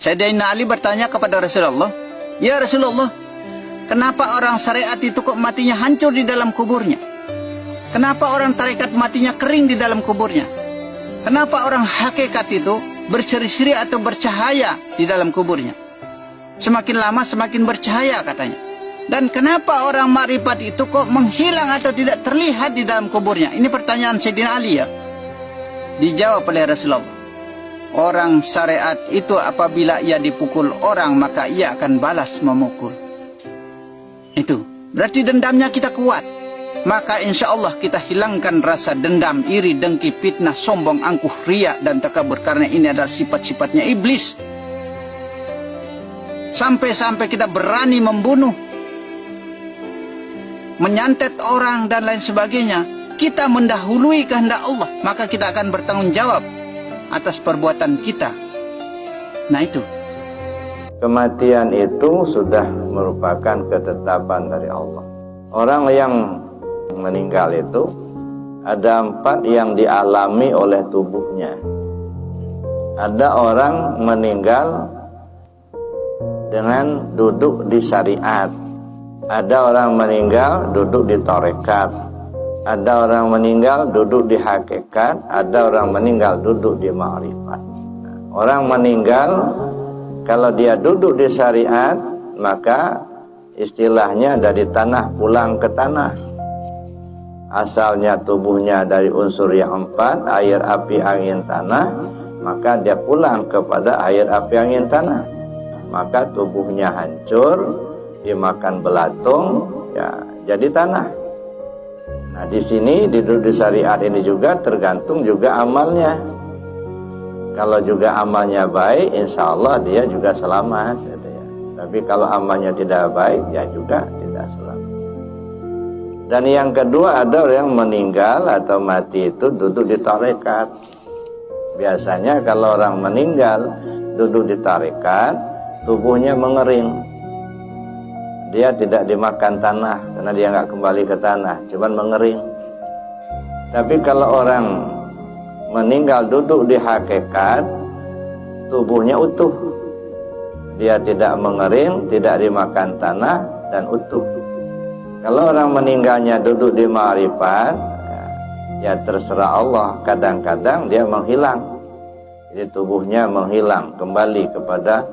Sayyidina Ali bertanya kepada Rasulullah, "Ya Rasulullah, kenapa orang syariat itu kok matinya hancur di dalam kuburnya? Kenapa orang tarekat matinya kering di dalam kuburnya? Kenapa orang hakikat itu berseri-seri atau bercahaya di dalam kuburnya? Semakin lama semakin bercahaya," katanya. "Dan kenapa orang makrifat itu kok menghilang atau tidak terlihat di dalam kuburnya?" Ini pertanyaan Sayyidina Ali ya. Dijawab oleh Rasulullah, "Orang syariat itu apabila ia dipukul orang, maka ia akan balas memukul." Itu berarti dendamnya kita kuat. Maka insya Allah kita hilangkan rasa dendam, iri, dengki, fitnah, sombong, angkuh, riya, dan takabur. Karena ini adalah sifat-sifatnya iblis. Sampai-sampai kita berani membunuh, menyantet orang, dan lain sebagainya. Kita mendahului kehendak Allah, maka kita akan bertanggung jawab atas perbuatan kita. Nah itu. Kematian itu sudah merupakan ketetapan dari Allah. Orang yang meninggal itu ada 4 yang dialami oleh tubuhnya. Ada orang meninggal dengan duduk di syariat. Ada orang meninggal duduk di tarekat. Ada orang meninggal duduk di hakikat. Ada orang meninggal duduk di ma'rifat. Orang meninggal kalau dia duduk di syariat, maka istilahnya dari tanah pulang ke tanah. Asalnya tubuhnya dari unsur yang 4, air, api, angin, tanah, maka dia pulang kepada air, api, angin, tanah. Maka tubuhnya hancur, dimakan belatung, ya jadi tanah. Nah di sini di syariat ini juga tergantung juga amalnya. Kalau juga amalnya baik, insya Allah dia juga selamat. Gitu ya. Tapi kalau amalnya tidak baik, ya juga tidak selamat. Dan yang kedua ada orang yang meninggal atau mati itu duduk di tarekat. Biasanya kalau orang meninggal duduk di tarekat, tubuhnya mengering. Dia tidak dimakan tanah karena dia nggak kembali ke tanah, cuman mengering. Tapi kalau orang meninggal duduk di hakikat, tubuhnya utuh. Dia tidak mengering, tidak dimakan tanah, dan utuh. Kalau orang meninggalnya duduk di ma'rifat, ya terserah Allah. Kadang-kadang dia menghilang. Jadi tubuhnya menghilang, kembali kepada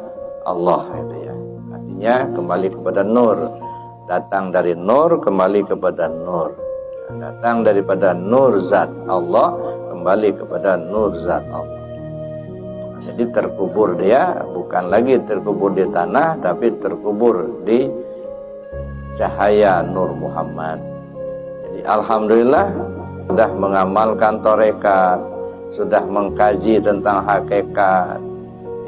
Allah. Gitu ya. Artinya kembali kepada nur. Datang dari nur, kembali kepada nur. Datang daripada nur zat Allah, kembali kepada nur zat Allah. Jadi terkubur dia bukan lagi terkubur di tanah, tapi terkubur di cahaya Nur Muhammad. Jadi alhamdulillah sudah mengamalkan tarekat, sudah mengkaji tentang hakikat.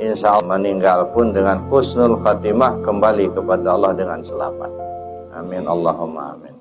Insya Allah meninggal pun dengan husnul khatimah, kembali kepada Allah dengan selamat. Amin Allahumma amin.